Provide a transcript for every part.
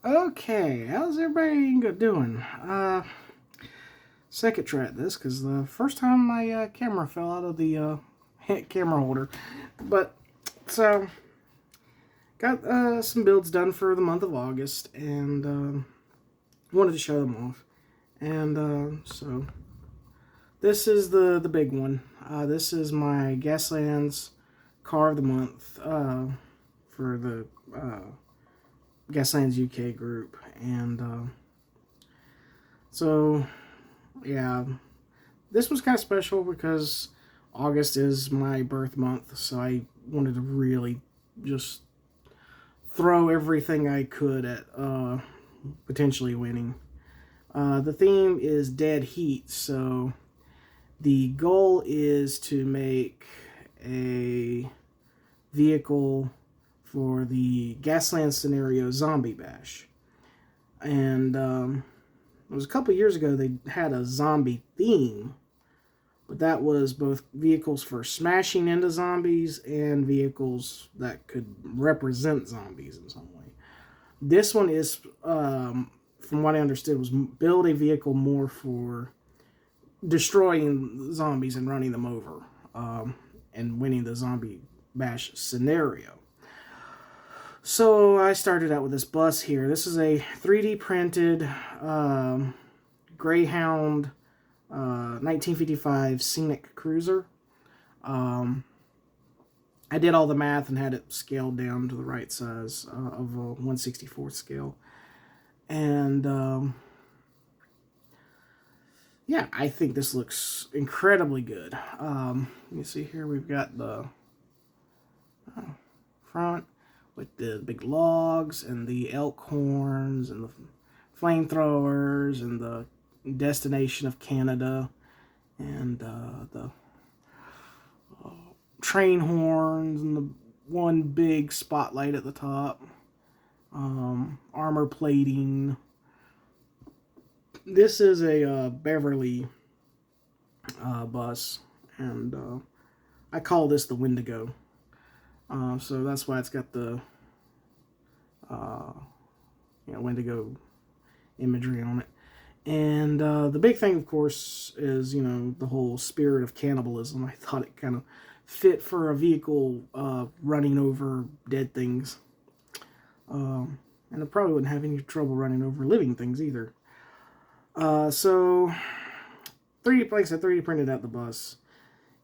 Okay, how's everybody doing? Second try at this because the first time my camera fell out of the camera holder. But so got some builds done for the month of August and wanted to show them off. And so this is the big one. This is my Gaslands car of the month for the Gaslands UK group, and so yeah, this was kind of special because August is my birth month, so I wanted to really just throw everything I could at potentially winning. The theme is dead heat, so the goal is to make a vehicle for the Gaslands scenario Zombie Bash. And it was a couple years ago they had a zombie theme, but that was both vehicles for smashing into zombies and vehicles that could represent zombies in some way. This one is, from what I understood, was build a vehicle more for destroying zombies and running them over, and winning the Zombie Bash scenario. So I started out with this bus here. This is a 3D printed Greyhound 1955 Scenic Cruiser. I did all the math and had it scaled down to the right size of a 1/64 scale. And yeah, I think this looks incredibly good. You see here we've got the front with the big logs and the elk horns and the flamethrowers and the destination of Canada and the train horns and the one big spotlight at the top, armor plating. This is a Beverly bus, and I call this the Wendigo. So that's why it's got the Wendigo imagery on it. And the big thing, of course, is, the whole spirit of cannibalism. I thought it kind of fit for a vehicle running over dead things. And it probably wouldn't have any trouble running over living things either. So, 3D printed out the bus.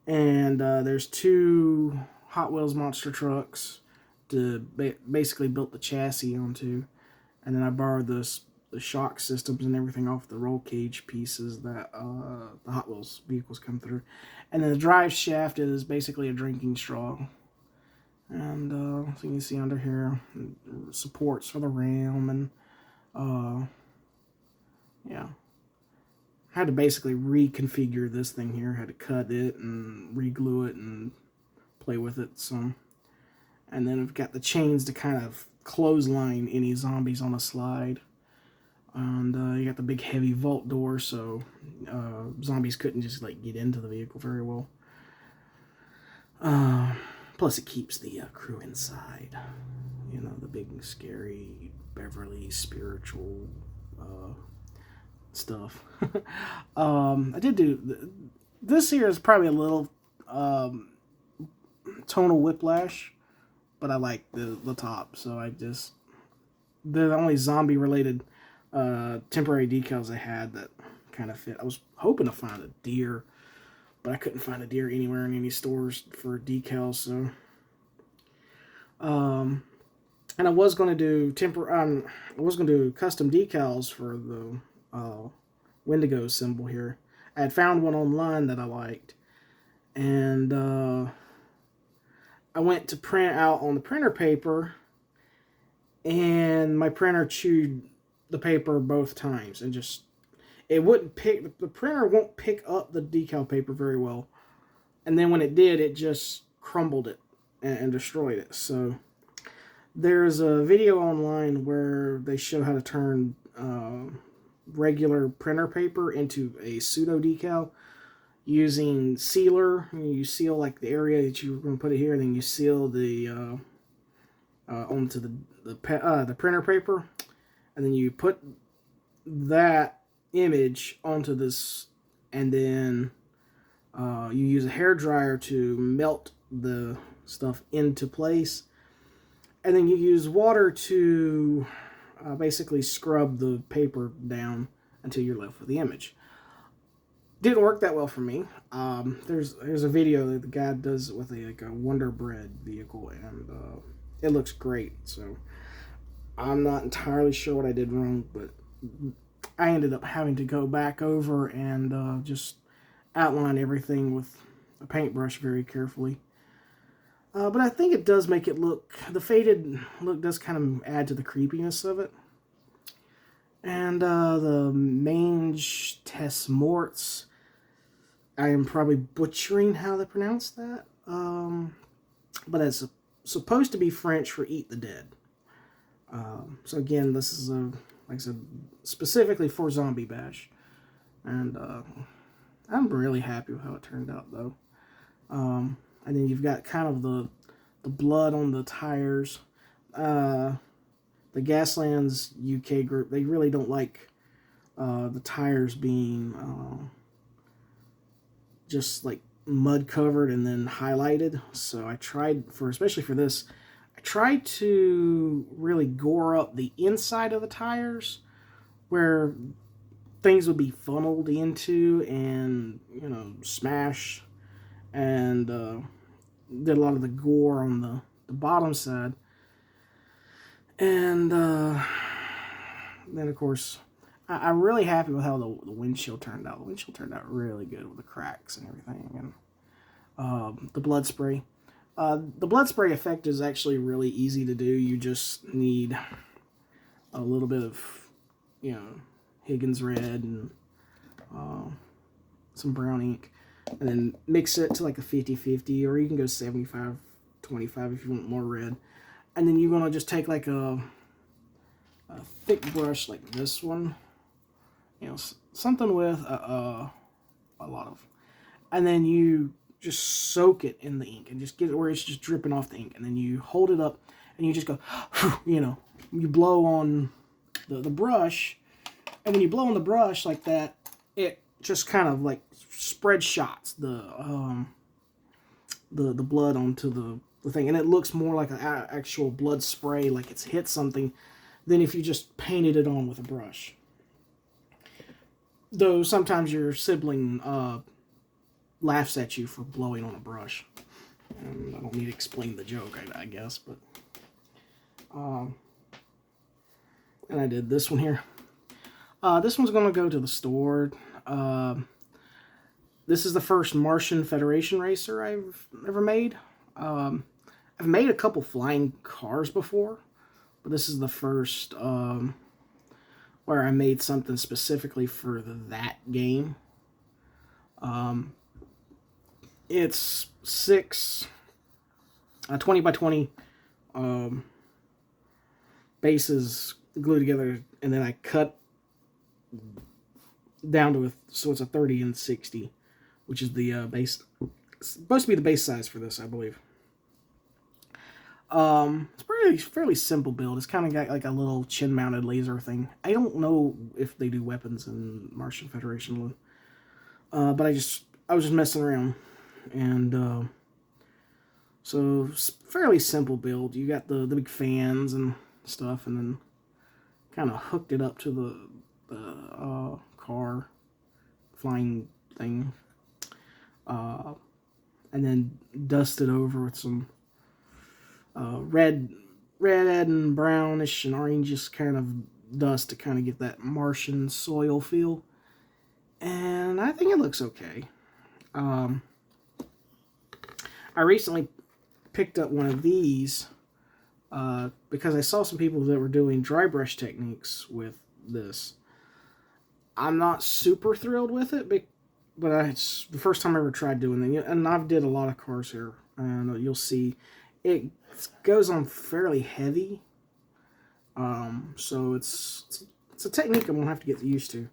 And there's two Hot Wheels monster trucks to basically built the chassis onto, and then I borrowed the shock systems and everything off the roll cage pieces that the Hot Wheels vehicles come through, and then the drive shaft is basically a drinking straw, and so you can see under here supports for the ram, and yeah, I had to basically reconfigure this thing here. I had to cut it and re-glue it and play with it some. And then we've got the chains to kind of clothesline any zombies on a slide. And you got the big heavy vault door, so zombies couldn't just get into the vehicle very well. Plus it keeps the crew inside. The big scary Beverly spiritual stuff. I did do this here is probably a little tonal whiplash, but I like the top, so they're the only zombie related temporary decals I had that kind of fit. I was hoping to find a deer, but I couldn't find a deer anywhere in any stores for decals, so and I was going to do custom decals for the Wendigo symbol here. I had found one online that I liked, and I went to print out on the printer paper, and my printer chewed the paper both times, and it wouldn't pick, the printer won't pick up the decal paper very well, and then when it did, it just crumbled it and destroyed it. So there's a video online where they show how to turn regular printer paper into a pseudo decal using sealer. You seal the area that you're going to put it here, and then you seal the onto the printer paper, and then you put that image onto this, and then you use a hair dryer to melt the stuff into place, and then you use water to basically scrub the paper down until you're left with the image. Didn't work that well for me. There's a video that the guy does it with like a Wonder Bread vehicle, and it looks great. So I'm not entirely sure what I did wrong, but I ended up having to go back over and just outline everything with a paintbrush very carefully. But I think it does make it look, the faded look does kind of add to the creepiness of it. And the mange tes morts, I am probably butchering how they pronounce that. But it's supposed to be French for eat the dead. So again, this is like I said, specifically for Zombie Bash. And I'm really happy with how it turned out, though. And then you've got kind of the blood on the tires. The Gaslands UK group, they really don't like the tires being just like mud covered and then highlighted. So I tried, especially for this, I tried to really gore up the inside of the tires where things would be funneled into and, you know, smash, and did a lot of the gore on the bottom side. And then, of course, I'm really happy with how the windshield turned out. The windshield turned out really good with the cracks and everything. And the blood spray. The blood spray effect is actually really easy to do. You just need a little bit of, you know, Higgins red and some brown ink. And then mix it to like a 50-50, or you can go 75-25 if you want more red. And then you're going to just take like a thick brush like this one, you know, something with a lot of, and then you just soak it in the ink and just get it where it's just dripping off the ink. And then you hold it up and you just go, you know, you blow on the brush. And when you blow on the brush like that, it just kind of like spread shots the blood onto the thing, and it looks more like an actual blood spray, like it's hit something, than if you just painted it on with a brush. Though sometimes your sibling laughs at you for blowing on a brush. And I don't need to explain the joke, I guess, but and I did this one here. This one's going to go to the store. This is the first Martian Federation racer I've ever made. I've made a couple flying cars before, but this is the first where I made something specifically for that game. It's 6 20 by 20 bases glued together, and then I cut down to so it's a 30 and 60, which is the base. It's supposed to be the base size for this, I believe. It's fairly simple build. It's kind of got like a little chin-mounted laser thing. I don't know if they do weapons in Martian Federation, but I was just messing around, and so it's fairly simple build. You got the big fans and stuff, and then kind of hooked it up to the car flying thing, and then dusted over with some red and brownish and orangish kind of dust to kind of get that Martian soil feel, and I think it looks okay. I recently picked up one of these because I saw some people that were doing dry brush techniques with this. I'm not super thrilled with it, but it's the first time I ever tried doing it, and I've did a lot of cars here, and you'll see it goes on fairly heavy, so it's a technique I'm gonna have to get used to.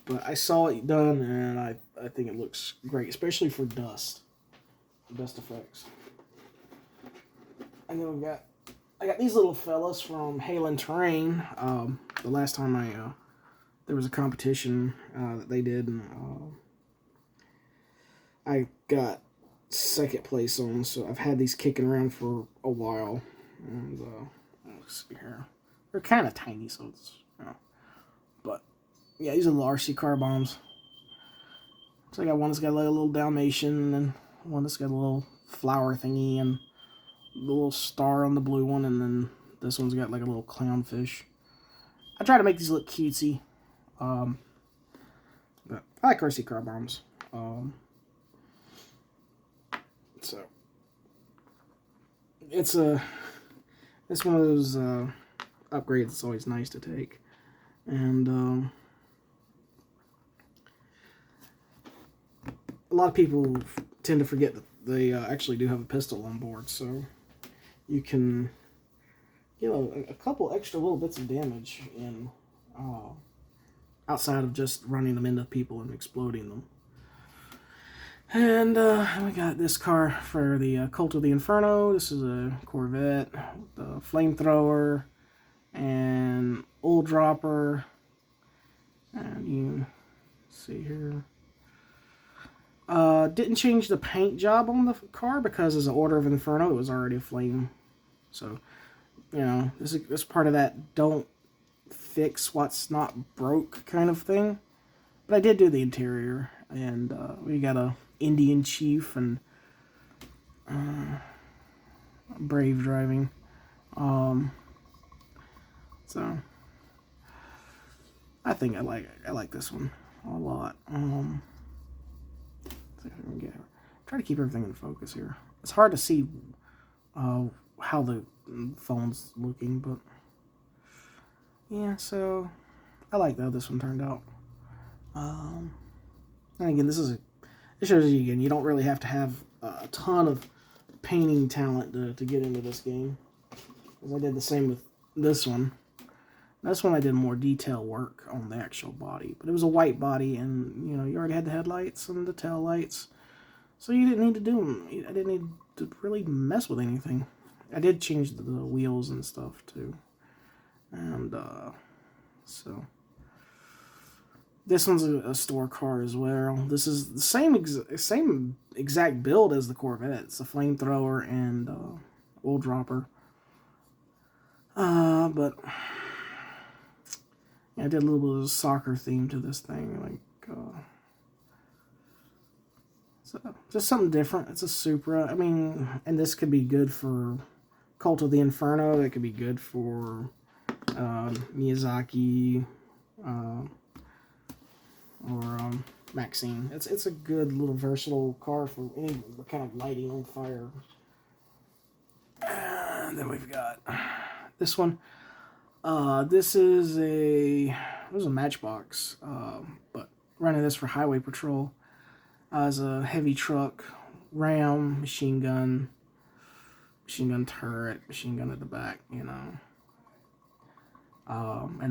But I saw it done, and I think it looks great, especially for dust effects. And then we've got I got these little fellas from Halen Terrain. The last time there was a competition that they did, and I got second place on, so I've had these kicking around for a while. And let's see here. They're kind of tiny, so it's, but yeah, these are the RC car bombs. So I got one that's got like a little Dalmatian, and then one that's got a little flower thingy, and the little star on the blue one, and then this one's got like a little clownfish. I try to make these look cutesy, but I like RC car bombs. So it's one of those upgrades that's always nice to take, and a lot of people tend to forget that they actually do have a pistol on board, so you can, a couple extra little bits of damage in outside of just running them into people and exploding them. And we got this car for the Cult of the Inferno. This is a Corvette with a flamethrower and oil dropper. And you see here. Didn't change the paint job on the car because as an Order of Inferno, it was already a flame. So, this is part of that don't fix what's not broke kind of thing. But I did do the interior, and we got a Indian chief and brave driving. So I think I like this one a lot. Try to keep everything in focus here. It's hard to see how the phone's looking, but yeah. So I like how this one turned out. And again, it shows you again, you don't really have to have a ton of painting talent to get into this game. Because I did the same with this one. This one I did more detail work on the actual body. But it was a white body, and you already had the headlights and the tail lights. So you didn't need to do them. I didn't need to really mess with anything. I did change the wheels and stuff too. And so this one's a store car as well. This is the same exact build as the Corvette. It's a flamethrower and oil dropper. But yeah, I did a little bit of a soccer theme to this thing, so just something different. It's a Supra. I mean, and this could be good for Cult of the Inferno. It could be good for Miyazaki. Or Maxxine. It's a good little versatile car for any kind of lighting on fire. And then we've got this one. This is a Matchbox, but running this for highway patrol as a heavy truck, ram, machine gun turret, machine gun at the back, and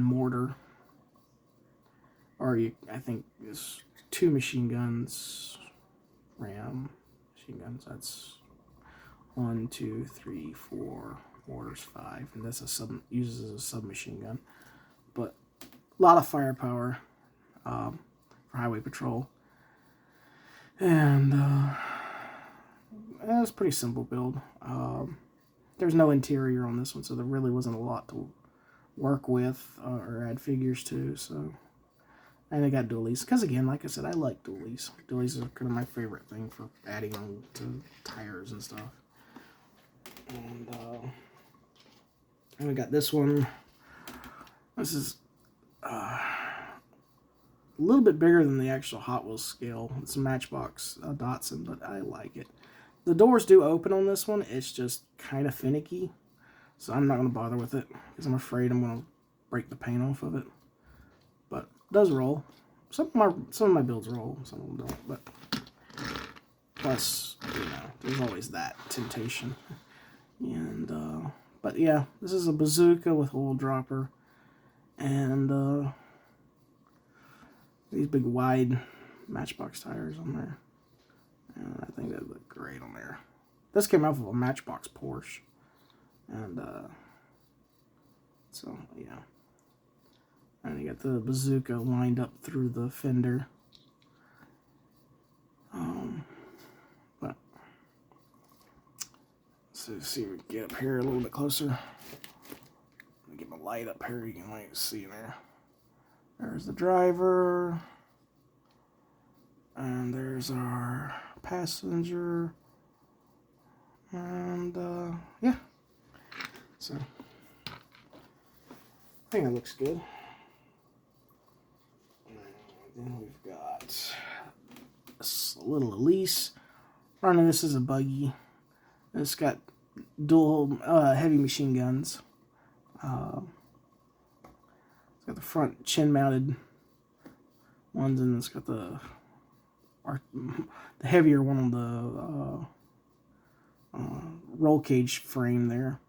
mortar. Or I think it's 2 machine guns, ram, machine guns. That's 1, 2, 3, 4, mortars 5, and this uses a submachine gun. But a lot of firepower for highway patrol, and it's a pretty simple build. There's no interior on this one, so there really wasn't a lot to work with or add figures to. So. And I got dualies, because again, like I said, I like dualies. Dualies are kind of my favorite thing for adding on to tires and stuff. And we got this one. This is a little bit bigger than the actual Hot Wheels scale. It's a Matchbox Datsun, but I like it. The doors do open on this one. It's just kind of finicky, so I'm not going to bother with it, because I'm afraid I'm going to break the paint off of it. But it does roll. Some of my builds roll, some of them don't. But plus, there's always that temptation. And but yeah, this is a bazooka with oil dropper, and these big wide Matchbox tires on there. And I think that look great on there. This came off of a Matchbox Porsche, And so yeah, and you got the bazooka lined up through the fender. But so see if we can get up here a little bit closer. Let me get my light up here. You can like see there. There's the driver, and there's our passenger, and yeah. So I think that looks good. And then we've got a little Elise. Running this is a buggy. It's got dual heavy machine guns. It's got the front chin-mounted ones, and it's got the heavier one on the roll cage frame there.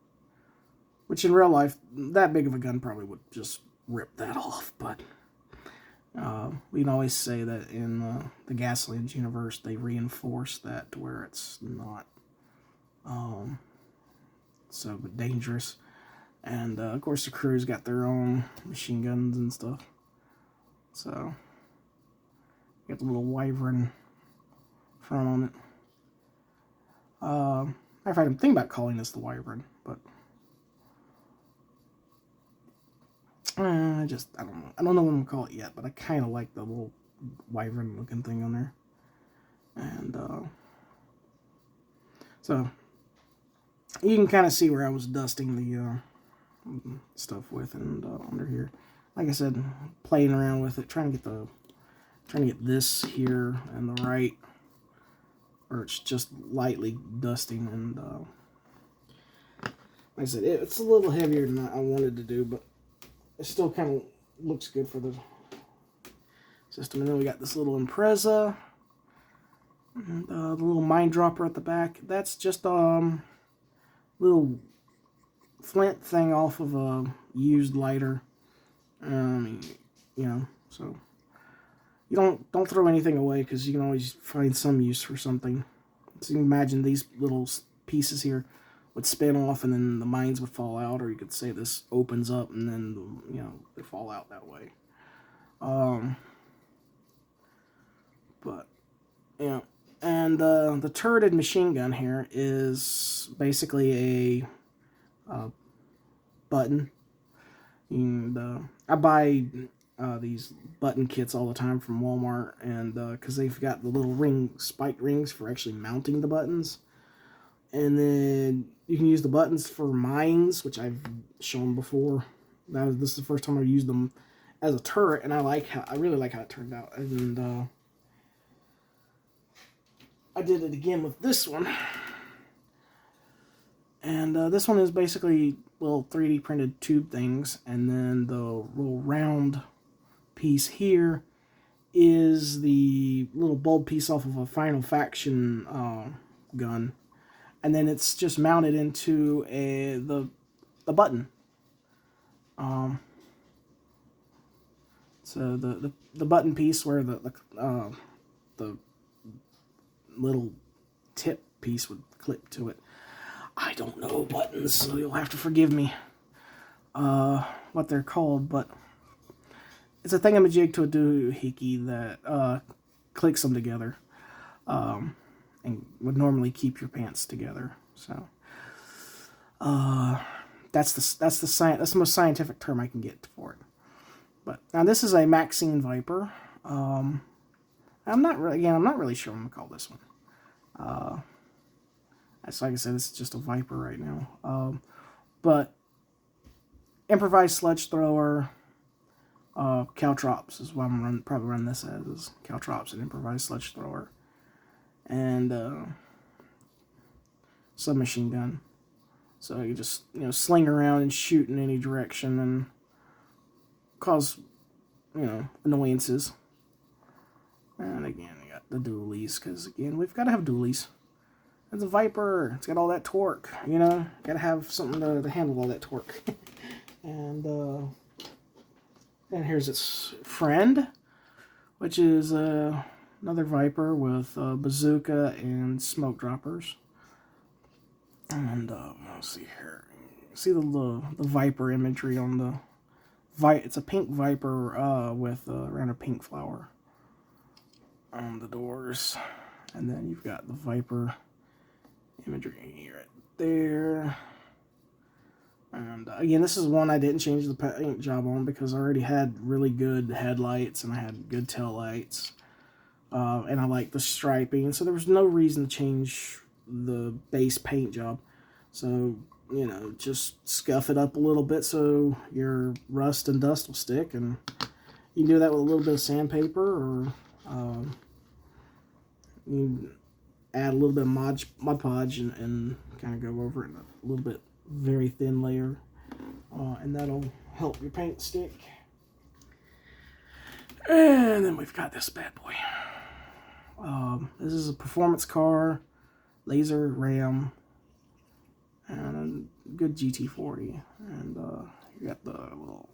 Which in real life, that big of a gun probably would just rip that off. But we can always say that in the Gaslands universe, they reinforce that to where it's not so dangerous. And of course, the crew's got their own machine guns and stuff. So, got the little wyvern front on it. Matter of fact, I'm thinking about calling this the wyvern, but I don't know. I don't know what I'm gonna call it yet, but I kind of like the little wyvern looking thing on there. And so you can kind of see where I was dusting the stuff with, and under here, like I said, playing around with it, trying to get this here and the right, or it's just lightly dusting, and like I said, it's a little heavier than I wanted to do, but it still kind of looks good for the system. And then we got this little Impreza, and the little mine dropper at the back. That's just little flint thing off of a used lighter. You know, so you don't throw anything away, because you can always find some use for something. So you can imagine these little pieces here would spin off, and then the mines would fall out, or you could say this opens up and then, you know, they fall out that way. But yeah, and the turreted machine gun here is basically a button. And I buy these button kits all the time from Walmart, and because they've got the little spiked rings for actually mounting the buttons. And then you can use the buttons for mines, which I've shown before. This is the first time I've used them as a turret, and I really like how it turned out. And I did it again with this one. And this one is basically little 3D printed tube things, and then the little round piece here is the little bulb piece off of a Final Faction gun. And then it's just mounted into the button. So the button piece where the little tip piece would clip to it. I don't know buttons, so you'll have to forgive me what they're called, but it's a thingamajig to a doohickey that clicks them together. And would normally keep your pants together. So that's the most scientific term I can get for it. But now this is a Maxxine Viper. I'm not really sure what I'm gonna call this one. So like I said, it's just a Viper right now. But improvised sledge thrower, caltrops is what I'm probably run this as, is caltrops and improvised sledge thrower. And submachine gun, so you just sling around and shoot in any direction and cause annoyances. And again, you got the dualies, because again we've got to have dualies. It's a Viper. It's got all that torque. Got to have something to handle all that torque. And here's its friend, which is another Viper with bazooka and smoke droppers. And let's see here. see the Viper imagery on the it's a pink Viper with around a pink flower on the doors, and then you've got the Viper imagery right there. And again, this is one I didn't change the paint job on because I already had really good headlights and I had good tail lights, and I like the striping, so there was no reason to change the base paint job. So, you know, just scuff it up a little bit so your rust and dust will stick, and you can do that with a little bit of sandpaper, or you add a little bit of Mod Podge and kind of go over it in a little bit very thin layer, and that'll help your paint stick. And then we've got this bad boy. This is a performance car, laser ram, and a good GT40, and you got the little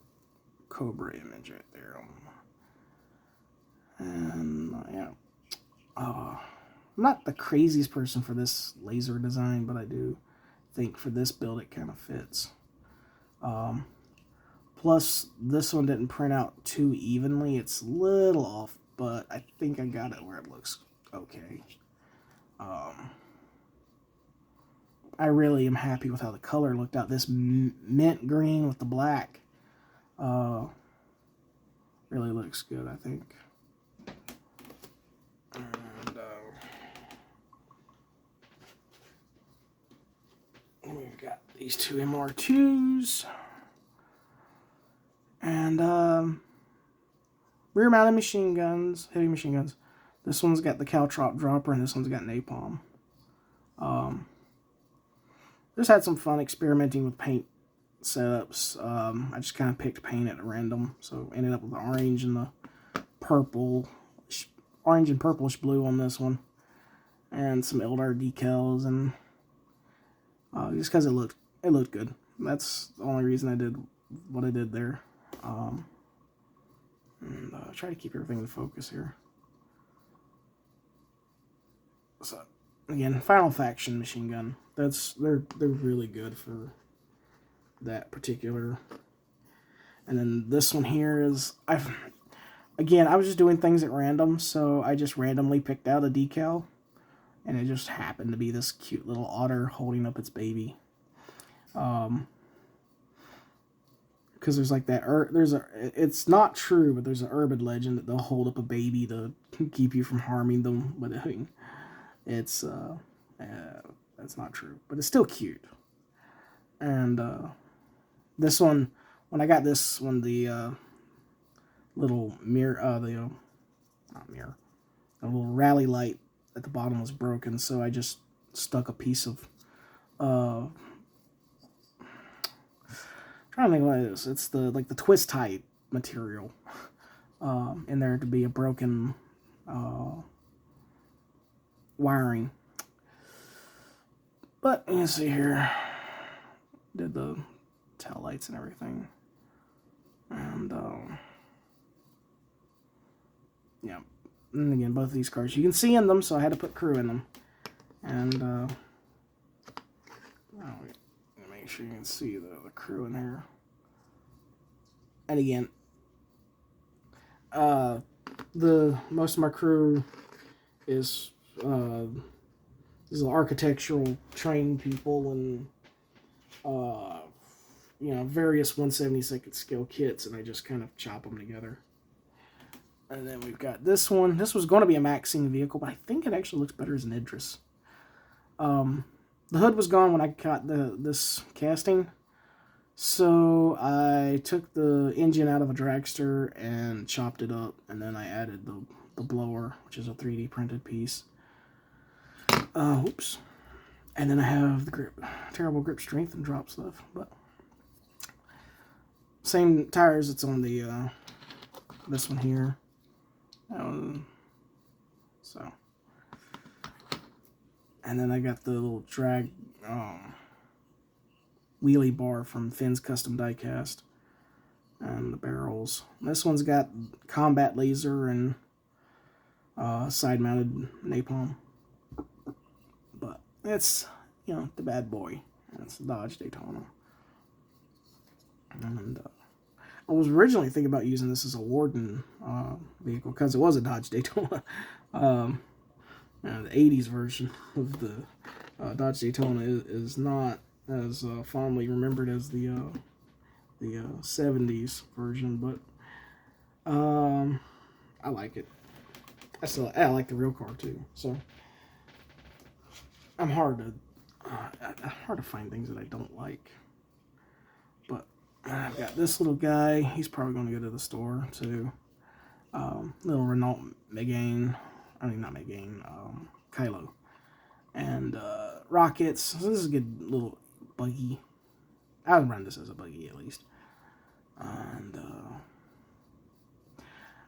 Cobra image right there. And yeah, I'm not the craziest person for this laser design, but I do think for this build it kind of fits. Plus, this one didn't print out too evenly. It's a little off, but I think I got it where it looks okay. I really am happy with how the color looked out. This mint green with the black really looks good, I think. And we've got these two MR2s. And rear-mounted machine guns, heavy machine guns. This one's got the Caltrop dropper, and this one's got napalm. Just had some fun experimenting with paint setups. I just kind of picked paint at random, so ended up with the orange and the purple, orange and purplish blue on this one, and some Eldar decals, and just because it looked good. That's the only reason I did what I did there. And try to keep everything in focus here. So again, Final Faction machine gun. They're really good for that particular. And then this one here is I was just doing things at random, so I just randomly picked out a decal, and it just happened to be this cute little otter holding up its baby. Because there's like that, it's not true, but there's an urban legend that they'll hold up a baby to keep you from harming them. But I mean, it's that's not true, but it's still cute. And this one, when I got this one, the little mirror, not mirror, a little rally light at the bottom was broken, so I just stuck a piece of trying to think what it is. It's the twist type material in there to be a broken wiring. But you can see here, did the tail lights and everything, and yeah. And again, both of these cars you can see in them, so I had to put crew in them. And make sure you can see the crew in here. And again, most of my crew is architectural trained people, and various 1/72 scale kits, and I just kind of chop them together. And then we've got this one. This was going to be a Maxxine vehicle, but I think it actually looks better as an Idris. The hood was gone when I got this casting, so I took the engine out of a dragster and chopped it up, and then I added the blower, which is a 3D printed piece. Oops. And then I have the terrible grip strength and drop stuff, but same tires that's on the this one here. So, and then I got the little drag wheelie bar from Finn's Custom Diecast, and the barrels. This one's got combat laser and side-mounted napalm, but it's the bad boy. It's the Dodge Daytona. And I was originally thinking about using this as a Warden vehicle because it was a Dodge Daytona. The 80s version of the Dodge Daytona is not as fondly remembered as the 70s version, but I like it. I like the real car too. So I'm hard to find things that I don't like. But I've got this little guy. He's probably going to go to the store too. Little Renault Megane. I mean, not Megane. Kylo. And rockets. So this is a good little buggy. I would run this as a buggy at least. And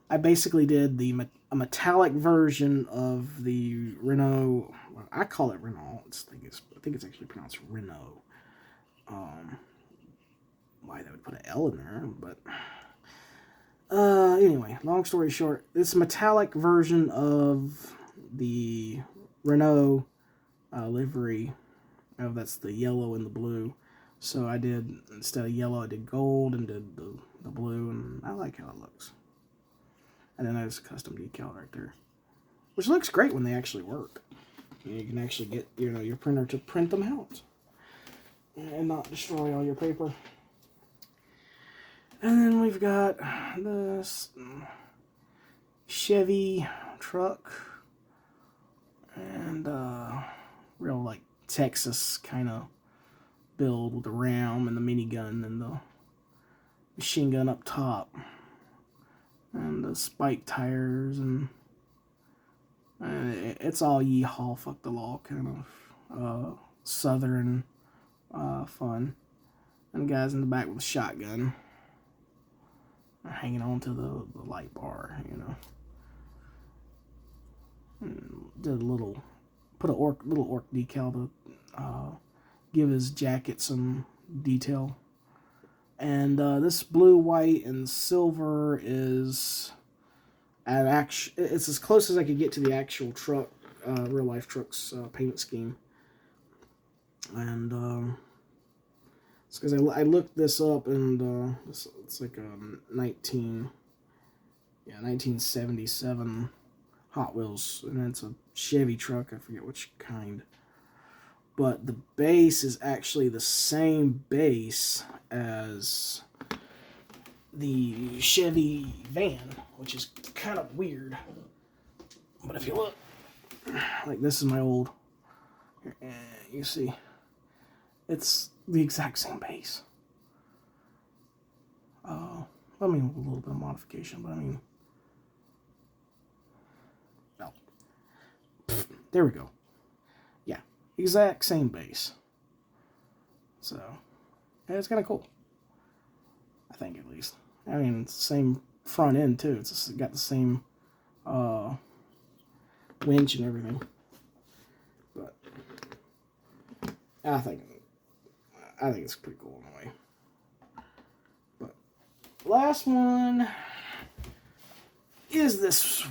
I basically did a metallic version of the Renault. Well, I call it Renault. I think it's actually pronounced Renault. Why they would put an L in there, but anyway, long story short, this metallic version of the Renault livery. Oh, that's the yellow and the blue. So I did, instead of yellow, I did gold and did the blue, and I like how it looks. And then there's a custom decal right there, which looks great when they actually work. You can actually get your printer to print them out and not destroy all your paper. And then we've got this Chevy truck and real like Texas kind of build with the ram and the minigun and the machine gun up top and the spike tires, and it's all yeehaw fuck the law kind of southern fun. And the guys in the back with a shotgun hanging on to the light bar, And did put a little orc decal to give his jacket some detail. And this blue, white, and silver is it's as close as I could get to the actual truck, real life truck's paint scheme. And it's because I looked this up, and it's like a 1977 Hot Wheels, and it's a Chevy truck. I forget which kind. But the base is actually the same base as the Chevy van, which is kind of weird. But if you look, like this is my old, you see, it's the exact same base. I mean, with a little bit of modification, but I mean, no. There we go. Yeah, exact same base. So, yeah, it's kind of cool. I think, at least. I mean, it's the same front end, too. It's got the same winch and everything. But I think it's pretty cool in a way. But last one is this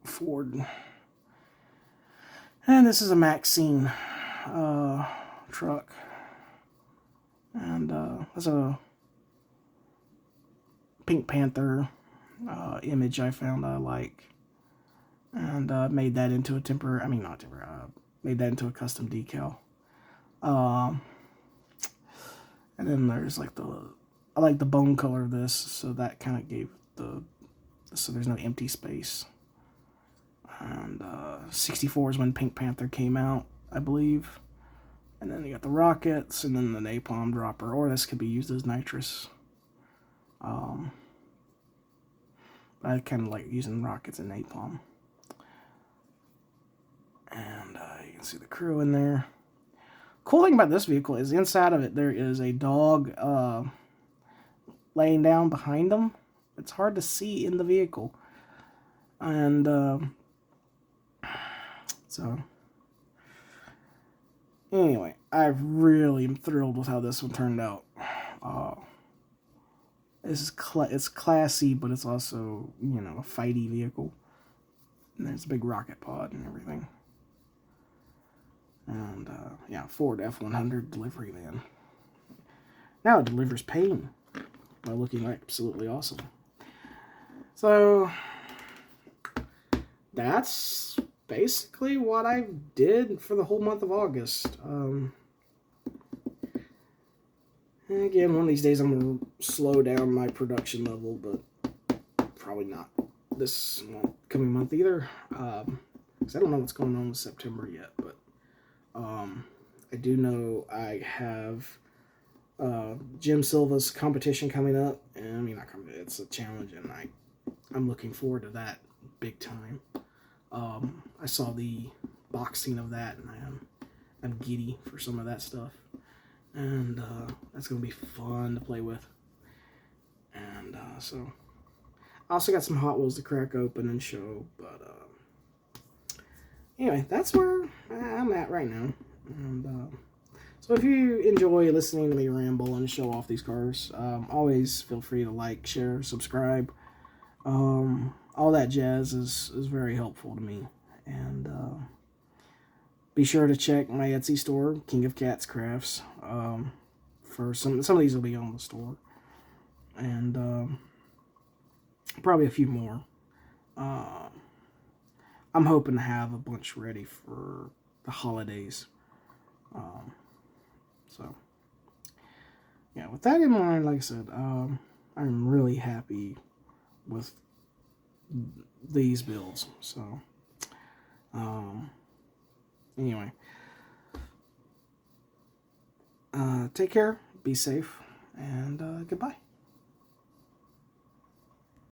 Ford. And this is a Maxxine truck. And that's a Pink Panther image I found I like. And made that into a made that into a custom decal. And then there's like I like the bone color of this, so that kind of gave so there's no empty space. And 64 is when Pink Panther came out, I believe. And then you got the rockets, and then the napalm dropper, or this could be used as nitrous. I kind of like using rockets and napalm. And you can see the crew in there. Cool thing about this vehicle is inside of it there is a dog laying down behind them. It's hard to see in the vehicle. And so anyway, I really am thrilled with how this one turned out. It's classy, but it's also, a fighty vehicle. And there's a big rocket pod and everything. And, Ford F-100 delivery van. Now it delivers pain by looking absolutely awesome. So that's basically what I did for the whole month of August. Again, one of these days I'm going to slow down my production level, but probably not this coming month either. Because I don't know what's going on with September yet, but I do know I have Jim Silva's competition coming up, and I mean, not competition, it's a challenge, and I'm looking forward to that big time. I saw the boxing of that, and I'm giddy for some of that stuff. And that's going to be fun to play with. And so, I also got some Hot Wheels to crack open and show. But anyway, that's where I'm at right now. And so if you enjoy listening to me ramble and show off these cars, always feel free to like, share, subscribe. All that jazz is very helpful to me. And be sure to check my Etsy store, King of Cats Crafts. For some of these will be on the store, and probably a few more. I'm hoping to have a bunch ready for the holidays. So yeah, with that in mind, like I said, I'm really happy with these builds. So anyway, take care, be safe, and goodbye.